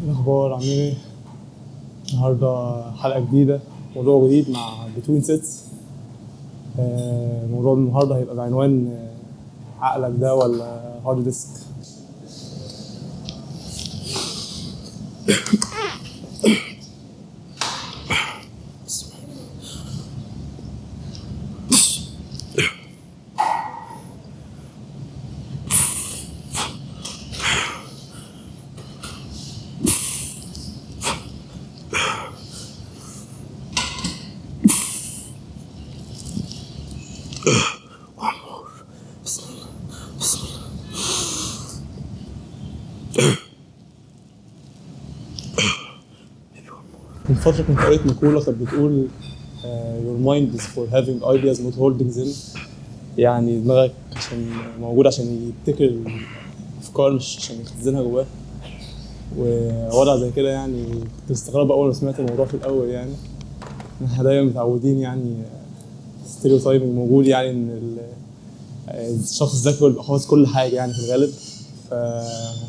الأخبار عاملين إيه؟ النهاردة حلقة جديدة، موضوع جديد مع بتوين سيتس. موضوع النهاردة هيبقى بعنوان عقلك ده ولا هارد ديسك؟ من فترة كنت قريت مقولة كانت بتقول your mind is for having ideas not holding them. يعني دماغك موجود عشان يبتكر الأفكار مش عشان يخزنها جواه. ووضع زي كده يعني كنت مستغرب أول ما سمعت الموضوع في الأول. يعني احنا دايما متعودين يعني ستيريوتايبنج موجود، يعني إن الشخص الذكي بيبقى حافظ كل حاجة يعني في الغالب.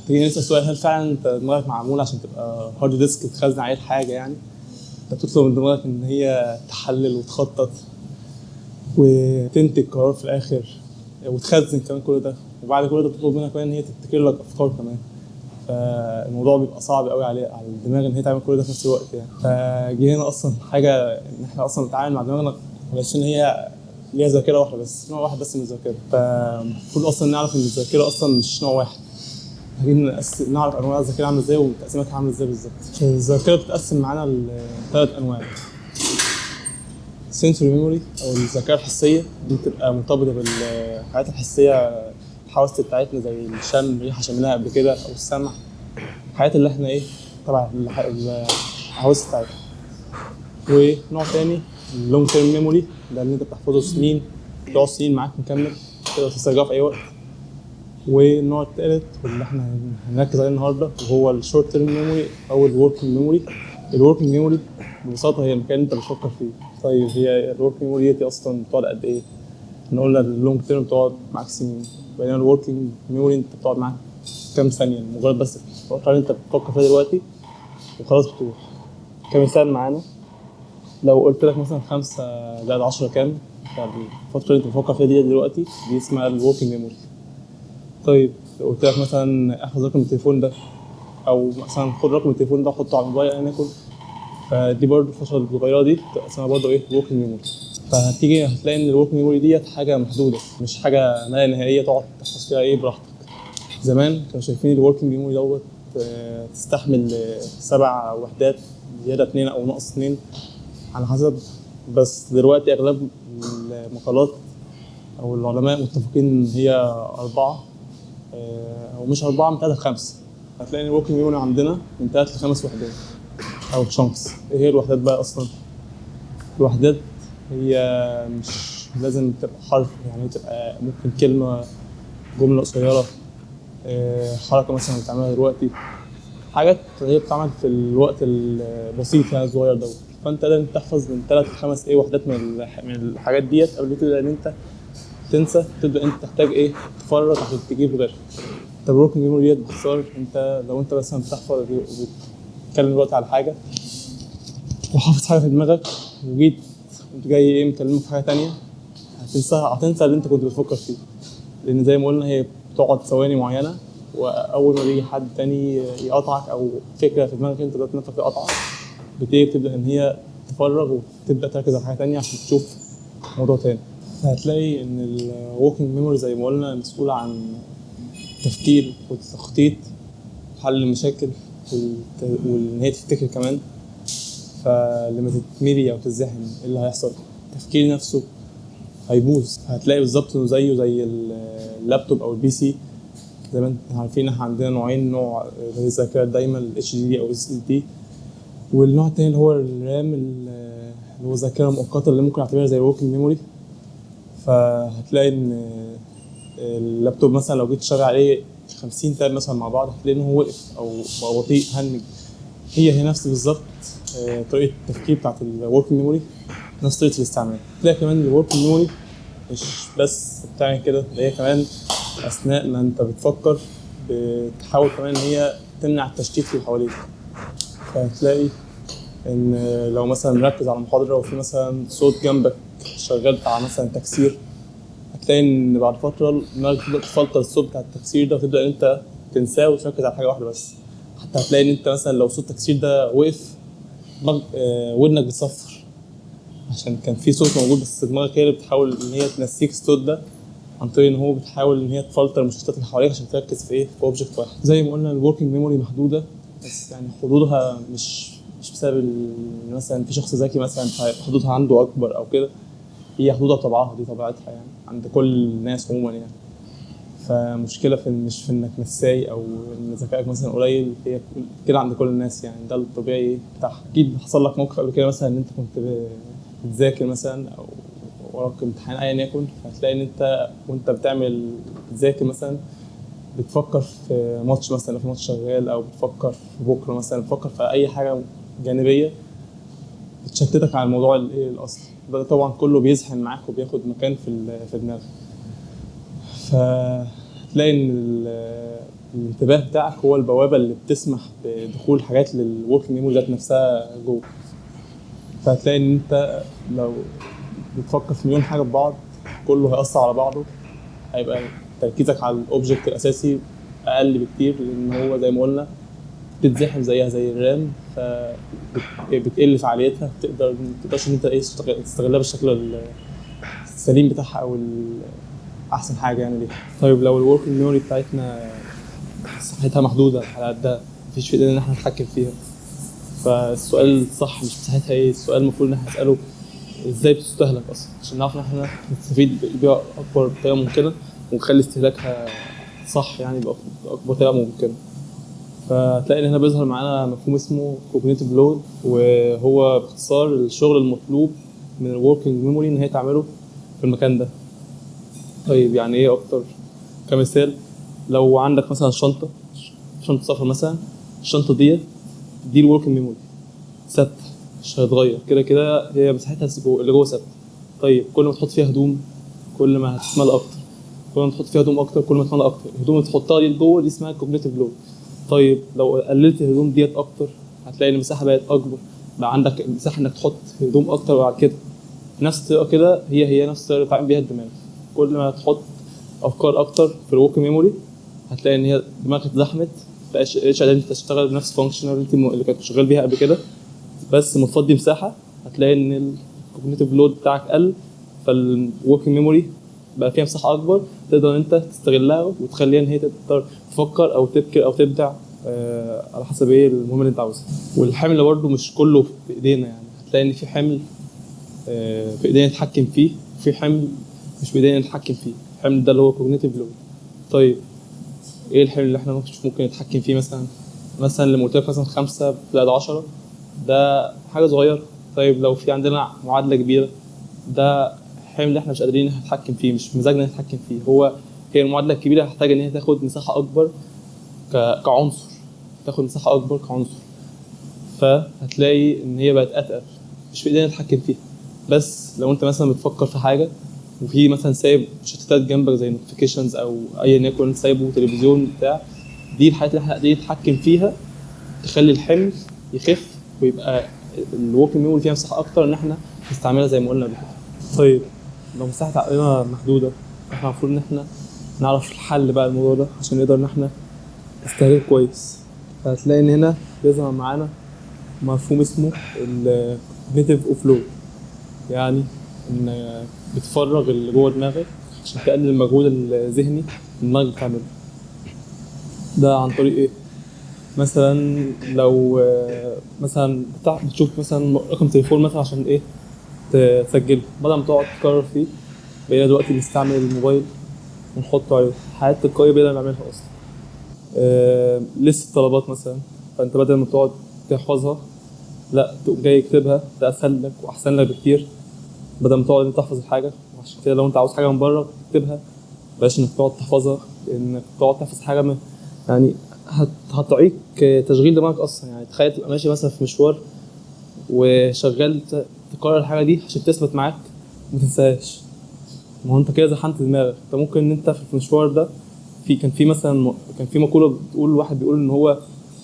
فتيجي نسأل سؤال، هل فعلا انت دماغك معمول عشان تبقى هارد ديسك تخزن عليه الحاجة؟ يعني انت بتطلب من دماغك ان هي تحلل وتخطط وتنتج قرار في الاخر وتخزن كمان كل ده، وبعد كل ده بتطلب منها كمان ان هي تبتكر لك افكار كمان. فالموضوع بيبقى صعب قوي على الدماغ ان هي تعمل كل ده في نفس الوقت. يعني فجينا اصلا حاجة ان احنا اصلا نتعامل مع دماغنا بس ان هي ليها ذاكرة واحدة بس، نوع واحد بس من الذاكرة. فالمفروض اصلا نعرف ان الذاكرة اصلا مش نوع واحد، محتاجين نعرف انواع الذاكرة عاملة ازاي وتقسيماتها عاملة ازاي بالظبط. الذاكرة بتتقسم معانا لثلاث انواع: sensory memory او الذاكرة الحسية، دي بتبقى مرتبطة بالحاجات الحسية، الحواس بتاعتنا زي الشم، ريحة شميناها قبل كده، او السمع، الحاجات اللي احنا تبع الحواس بتاعتنا. ونوع تاني اللونج تيرم ميموري، ده اللي انت بتحفظه سنين، تقعد سنين معاك مكمل تقدر تسترجعه في اي وقت. والنوع الثالث واللي احنا هنركز عليه النهارده وهو الشورت تيرم ميموري او الوركينج ميموري. الوركينج ميموري ببساطه هي المكان اللي انت بتفكر فيه. طيب هي الوركينج ميموري دي اصلا بتقعد قد ايه؟ احنا قلنا اللونج تيرم بتقعد معاك سنين، بينما الوركينج ميموري انت بتقعد معاك كام ثانيه، مجرد بس الفتره اللي انت بتفكر فيها دلوقتي وخلاص بتروح. كمثال معانا، لو قلت لك مثلا 5 زائد 10 كام، فالفتره اللي انت بتفكر فيها دي دلوقتي دي اسمها الوركينج ميموري. طيب لو قلت لك مثلا احفظ رقم التليفون ده، او مثلا خد رقم التليفون ده وحطه على الموبايل ايا يكن، فدي برضه الفتره الصغيره دي اسمها برضه وركينج ميموري. فهتيجي هتلاقي ان الوركينج ميموري ديت حاجه محدوده، مش حاجه ما لا نهائيه تقعد تحفظ فيها براحتك. زمان كانوا شايفين الوركينج ميموري دوت تستحمل 7 وحدات زياده 2 او ناقص 2 على حسب، بس دلوقتي اغلب المقالات او العلماء متفقين ان هي 4 او مش 4، من 3 ل5. هتلاقي ان الوركينج ميموري عندنا من 3 ل5 وحدات او شانكس. ايه هي الوحدات بقى اصلا؟ الوحدات هي مش لازم تبقى حرف، يعني تبقى ممكن كلمه، جمله قصيره، حركه مثلا بتعملها دلوقتي، حاجات هي بتتعمل في الوقت البسيط يعني الصغير دوت. فانت لازم تحفظ من 3 ل5 وحدات من الحاجات ديت قبل كده، ان انت تنسى تبدا انت تحتاج تفرغ عشان تجيب غيرها. طب الوركينج ميموري ديت باختصار، انت لو انت مثلا بتحفظ وبتتكلم دلوقتي على حاجه وحافظ حاجه في دماغك، وجيت انت جاي مكلمك في حاجه تانية، هتنسى اللي انت كنت بتفكر فيه، لان زي ما قلنا هي بتقعد ثواني معينه، واول ما بيجي حد تاني يقطعك او فكره في دماغك انت ذات نفسك تقطعك، بتبدا ان هي تفرغ وتبدا تركز على حاجه تانية عشان تشوف موضوع تاني. هتلاقي ان الوركينج ميموري زي ما قلنا مسؤول عن التفكير والتخطيط وحل المشاكل وان هي تفتكر كمان. فلما تتملي او تتزحم ايه اللي هيحصل؟ التفكير نفسه هيبوظ. هتلاقي بالظبط انه زيه زي اللابتوب او البي سي. زي ما انتم عارفين احنا عندنا نوعين، نوع الذاكره دايما الاتش دي دي او اس اس دي، والنوع الثاني اللي هو الرام اللي هو الذاكره المؤقته اللي ممكن نعتبرها زي الوركينج ميموري. فهتلاقي ان اللابتوب مثلا لو جيت تشغل عليه 50 تاب مثلا مع بعض، هتلاقي انه هو وقف او بقى بطيء هنج. هي نفس بالظبط طريقه التفكير بتاعت الوركينج ميموري، نفس طريقه الاستعمال. تلاقي كمان الوركينج ميموري مش بس بتعمل كده، هي كمان اثناء ما انت بتفكر بتحاول كمان ان هي تمنع التشتيت اللي حواليك. فهتلاقي ان لو مثلا مركز على محاضره وفي مثلا صوت جنبك شغال بتاع مثلا تكسير، هتلاقي ان بعد فتره دماغك تبدا تفلتر الصوت بتاع التكسير ده وتبدا انت تنساه وتركز على حاجه واحده بس. حتى هتلاقي ان انت مثلا لو صوت التكسير ده وقف ودنك بتصفر عشان كان في صوت موجود، بس دماغك هي اللي بتحاول ان هي تنسيك الصوت ده عن طريق ان هو بتحاول ان هي تفلتر المشتتات اللي حواليك عشان تركز في في اوبجكت واحد. زي ما قلنا الوركينج ميموري محدوده، بس يعني حدودها مش بسبب ان مثلا في شخص ذكي مثلا حدودها عنده اكبر او كده، هي حدودها بطبعها، دي طبيعتها يعني عند كل الناس عموما يعني. فمشكله مش في انك نساي او ان ذكائك مثلا قليل، هي كده عند كل الناس يعني، ده الطبيعي بتاعها. اكيد حصل لك موقف قبل كده مثلا ان انت كنت بتذاكر مثلا او وراك امتحان ايا يكن، فهتلاقي ان انت وانت بتذاكر مثلا بتفكر في ماتش مثلا، لو في ماتش شغال، او بتفكر في بكره مثلا، بتفكر في اي حاجه جانبيه بتشتتك عن الموضوع الاصلي. ده طبعا كله بيزحم معاك وبياخد مكان في دماغك. فتلاقي ان الانتباه بتاعك هو البوابه اللي بتسمح بدخول حاجات للورك ميموري ذات نفسها جوه. فهتلاقي ان انت لو بتفكر في مليون حاجه ببعض كله هيأثر على بعضه، هيبقى تركيزك على الاوبجكت الاساسي اقل بكتير، لان هو زي ما قلنا بتتزحم زيها زي الرام، فبتقل فعاليتها، ما تقدرش ان انت تستغلها بالشكل السليم بتاعها او احسن حاجه يعني ليها. طيب لو الوركينج ميموري بتاعتنا مساحتها محدوده على قدها، مفيش في ايدينا ان احنا نتحكم فيها، فالسؤال الصح مش مساحتها ايه، السؤال المفروض ان احنا نساله ازاي بتستهلك اصلا، عشان نعرف ان احنا نستفيد بيها اكبر طريقه ممكنه ونخلي استهلاكها صح يعني باكبر طريقه ممكنه. فتلاقي ان هنا بيظهر معانا مفهوم اسمه cognitive load، وهو باختصار الشغل المطلوب من الوركينج ميموري ان هي تعمله في المكان ده. طيب يعني ايه اكتر؟ كمثال لو عندك مثلا شنطه سفر مثلا، الشنطه دي الوركينج ميموري ثابته مش هيتغير، كده كده هي مساحتها اللي جوه ثابته. طيب كل ما تحط فيها هدوم كل ما هتتملى اكتر، كل ما تحط فيها هدوم اكتر كل ما تتملى اكتر، الهدوم اللي تحطها دي جوه دي اسمها كوجنيتيف لود. طيب لو قللت الهدوم ديت اكتر هتلاقي المساحه بقت اكبر، بقى عندك مساحه انك تحط هدوم اكتر، وبعد كده نفس الطريقه كده هي نفس الطريقه اللي بتعمل بيها الدماغ. كل ما تحط افكار اكتر في الوركينج ميموري هتلاقي ان هي دماغك اتزحمت، مبقاش قادر انت تشتغل بنفس الفانكشن اللي كنت شغال بيها قبل كده، بس متفضي مساحه هتلاقي ان الكوجنيتيف لود بتاعك قل، فالوركينج ميموري بقى فيها مساحه اكبر تقدر انت تستغلها وتخليها ان هي تقدر تفكر او تبكر او تبدع على حسب ايه المهم اللي انت عاوزه. والحمل برضه مش كله في ايدينا يعني، هتلاقي ان في حمل في ايدينا نتحكم فيه، في حمل مش بايدينا نتحكم فيه، الحمل ده اللي هو كوجنيتيف لود. طيب ايه الحمل اللي احنا ممكن نتحكم فيه؟ مثلا لما قلت لك مثلا 5 زائد 10 ده حاجه صغيره. طيب لو في عندنا معادله كبيره، ده حمل احنا مش قادرين نتحكم فيه، مش مزاجنا نتحكم فيه، هي المعادله الكبيره هتحتاج ان هي تاخد مساحه اكبر كعنصر، تاخد مساحه اكبر كعنصر، فهتلاقي ان هي بقت اتقل مش في ايدينا نتحكم فيها. بس لو انت مثلا بتفكر في حاجه وفي مثلا سايب مشتتات جنبك زي نوتيفيكيشنز او ايا يكن، سايبه تلفزيون بتاع، دي الحاجات اللي احنا قادرين نتحكم فيها تخلي الحمل يخف ويبقى الوركينج ميموري فيها مساحه اكتر ان احنا نستعملها زي ما قلنا قبل كده. طيب لو مساحه عقلنا محدوده، احنا المفروض ان احنا نعرف الحل بقى الموضوع ده عشان نقدر ان احنا نستهلك كويس. فهتلاقي ان هنا بيظهر معانا مفهوم اسمه الكوجنيتيف اوفلود، يعني ان بتفرغ اللي جوه دماغك عشان تقلل المجهود الذهني اللي دماغك بتعمله. ده عن طريق ايه؟ مثلا لو مثلا بتشوف مثلا رقم تليفون مثلا عشان ايه تسجله، بدل ما تقعد تكرر فيه بقينا دلوقتي بنستعمل الموبايل ونحطه عليه، حياة تلقائية بقينا نعملها اصلا. لسه طلبات مثلا، فانت بدل ما تقعد تحفظها لا تقوم جاي يكتبها، ده اسهل لك واحسن لك بكتير بدل ما تقعد تحفظ الحاجه. وعشان كده لو انت عاوز حاجه من بره تكتبها، بلاش انك تقعد تحفظها، لانك تقعد تحفظ حاجه من يعني هتعيق تشغيل دماغك اصلا. يعني تخيل تبقى ماشي مثلا في مشوار وشغال تكرر الحاجه دي عشان تثبت معاك ما تنساهاش، ما هو انت كده زحمت دماغك. انت ممكن ان انت في المشوار ده كان في مقوله بتقول، واحد بيقول ان هو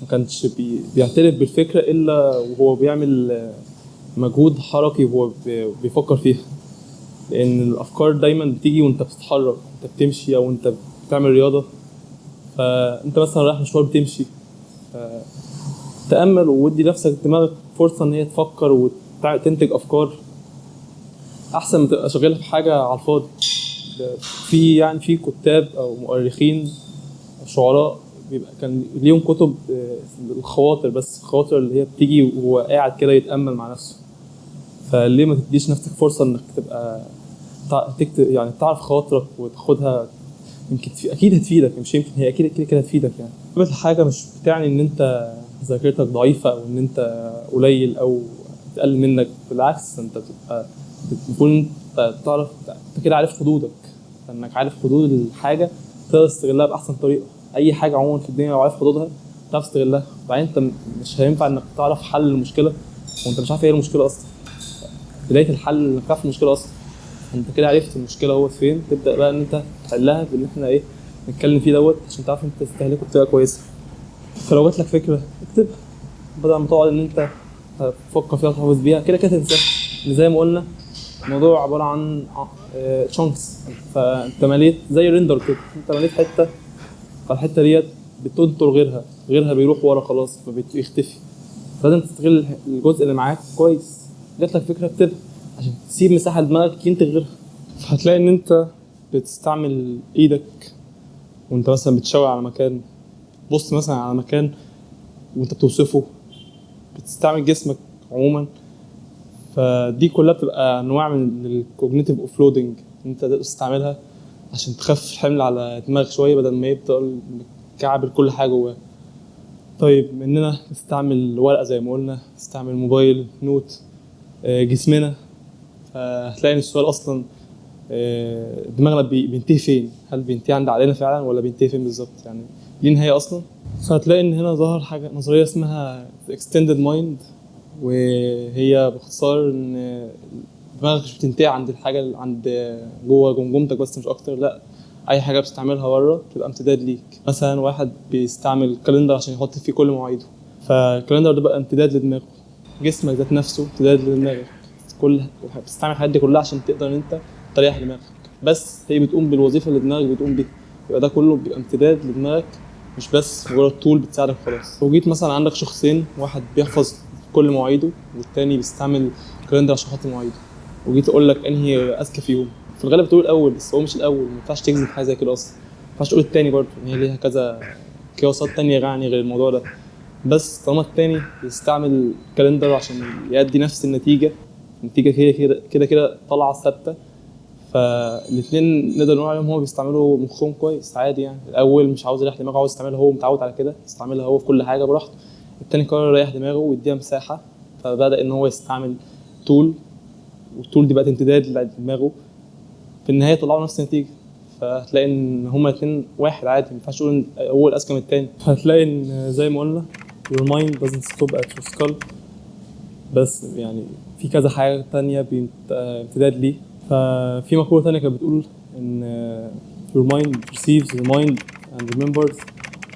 ما كانش بيعترف بالفكرة إلا وهو بيعمل مجهود حركي وهو بيفكر فيها. لأن الأفكار دايما بتيجي وأنت بتتحرك، أنت بتمشي أو أنت بتعمل رياضة. فأنت مثلا رايح مشوار بتمشي، تأمل وودي نفسك دماغك فرصة إن هي تفكر وتنتج أفكار أحسن ما تبقى شغالة في حاجة على الفاضي. في كتاب أو مؤرخين أو شعراء بيبقى كان ليهم كتب الخواطر، بس الخواطر اللي هي بتيجي وهو قاعد كده يتأمل مع نفسه. فليه ما تديش نفسك فرصة إنك تبقى تكتب، يعني تعرف خواطرك وتاخدها، يمكن أكيد هتفيدك، مش يمكن، هي أكيد كده هتفيدك. يعني كتابة الحاجة مش بتعني إن أنت ذاكرتك ضعيفة أو إن أنت قليل أو تقل منك. بالعكس، أنت بتكون تعرف، أنت كده عارف حدودك، إنك عارف حدود الحاجة تقدر تستغلها بأحسن طريقة. أي حاجة عموما في الدنيا لو عارف حدودها تعرف تستغلها. بعدين أنت مش هينفع إنك تعرف حل المشكلة وأنت مش عارف إيه المشكلة أصلا. بداية الحل إنك تعرف المشكلة أصلا، أنت كده عرفت المشكلة هو فين، تبدأ بقى إن أنت تحلها بإن إحنا نتكلم فيه عشان تعرف أنت تستهلكه بطريقة كويسة. فلو جات لك فكرة اكتبها بدل ما تقعد إن أنت تفكر فيها وتحافظ بيها، كده تنساها. زي ما قلنا الموضوع عبارة عن شانكس، فأنت مليت زي ريندر كده، أنت مليت حتة، فالحتة ديت بتنطر غيرها بيروح ورا خلاص فبيختفي. فلازم تستغل الجزء اللي معاك كويس. جات لك فكرة اكتبها عشان تسيب مساحة لدماغك ينتج غيرها. فهتلاقي إن أنت بتستعمل إيدك وأنت مثلا بتشاور على مكان، بص مثلا على مكان وأنت بتوصفه، بتستعمل جسمك عموما. فدي كلها بتبقى انواع من الكوجنيتيف اوفلودنج، انت تقدر تستعملها عشان تخفف الحمل على دماغك شويه بدل ما يبدا كعبل كل حاجه جواه. طيب مننا نستعمل ورقه زي ما قلنا، نستعمل موبايل، نوت، جسمنا. فهتلاقي ان السؤال اصلا دماغنا بينتهي فين؟ هل بينتهي عند عقلنا فعلا ولا بينتهي فين بالظبط؟ يعني ليه نهايه اصلا؟ فهتلاقي ان هنا ظهر حاجه نظريه اسمها extended mind، وهي باختصار ان دماغك مش بتنتهي عند الحاجه اللي عند جوه جمجمتك بس، مش اكتر. لا، اي حاجه بتستعملها بره بتبقى امتداد ليك. مثلا واحد بيستعمل كالندر عشان يحط فيه كل مواعيده، فالكالندر ده بقى امتداد لدماغه. جسمك ذات نفسه امتداد لدماغك، بتستعمل الحاجات دي كلها عشان تقدر ان انت تريح دماغك، بس هي بتقوم بالوظيفه اللي دماغك بتقوم بيها. يبقى ده كله بيبقى امتداد لدماغك، مش بس مجرد طول بتساعدك خلاص. لو جيت مثلا عندك شخصين، واحد بيحفظ كل مواعيده والتاني بيستعمل كالندر عشان يحط مواعيده، وجيت اقول لك انهي اذكى فيهم، في الغالب تقول الاول، بس هو مش الاول. ما ينفعش تجزم في حاجه زي كده اصلا. ما ينفعش تقول التاني برضه، ان هي ليها كذا قياسات تانية يعني غير الموضوع ده. بس طالما التاني بيستعمل كالندر عشان يؤدي نفس النتيجه كده طالعه ثابته، فالاثنين نقدر نقول عليهم هو بيستعملوا مخهم كويس عادي. يعني الاول مش عاوز يريح دماغه، عاوز يستعملها، هو متعود على كده يستعملها هو في كل حاجه براحته. التاني قرر يريح دماغه ويديها مساحه، فبدا ان هو يستعمل تول، والتول دي بقت امتداد لدماغه. في النهايه طلعوا نفس النتيجه. فهتلاقي ان هما الاثنين واحد عادي، ما ينفعش تقول ان اول اذكى من الثاني. فهتلاقي ان زي ما قلنا your mind doesn't stop at your skull، بس يعني في كذا حاجه تانية امتداد ليه. ففي مقولة تانية كانت بتقول إن your mind perceives, your mind and remembers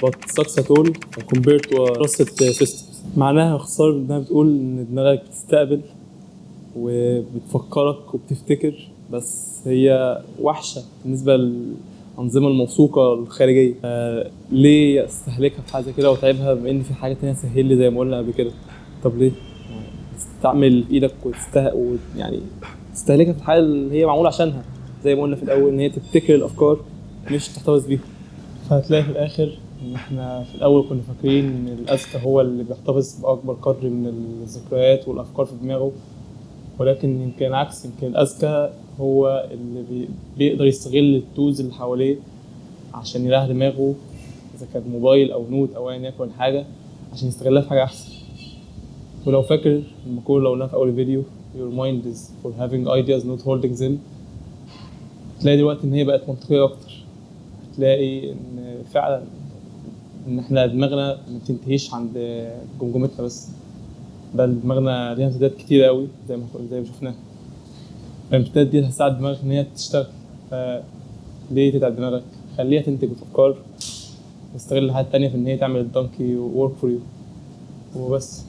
but sucks at all compared to a trusted system. معناها باختصار إنها بتقول إن دماغك بتستقبل وبتفكرك وبتفتكر، بس هي وحشة بالنسبة للأنظمة الموثوقة الخارجية. ليه استهلكها في حاجة كده وتعبها بما إن في حاجة تانية سهل لي زي ما قلنا قبل كده؟ طب ليه؟ تستعمل إيدك يعني تستهلكها في الحاجة اللي هي معمولة عشانها، زي ما قلنا في الأول إن هي تبتكر الأفكار مش تحتفظ بيها. فهتلاقي في الآخر إن إحنا في الأول كنا فاكرين إن الأذكى هو اللي بيحتفظ بأكبر قدر من الذكريات والأفكار في دماغه، ولكن يمكن العكس. يمكن الأذكى هو اللي بيقدر يستغل التولز اللي حواليه عشان يريح دماغه، إذا كان موبايل أو نوت أو أيا يكن حاجة، عشان يستغلها في حاجة أحسن. ولو فاكر المقولة اللي قلناها في أول فيديو your mind is for having ideas not holding them، تلاقي دلوقتي إن هي بقت منطقية أكتر. تلاقي إن فعلا إن إحنا دماغنا ما بتنتهيش عند جمجمتنا بس، بل دماغنا ليها امتداد كتير قوي زي ما شفناها. الامتداد دي هتساعد دماغك إن هي تشتغل. فليه تتعب دماغك؟ خليها تنتج أفكار واستغل الحاجات التانية في ان هي تعمل الدونكي work for you وبس.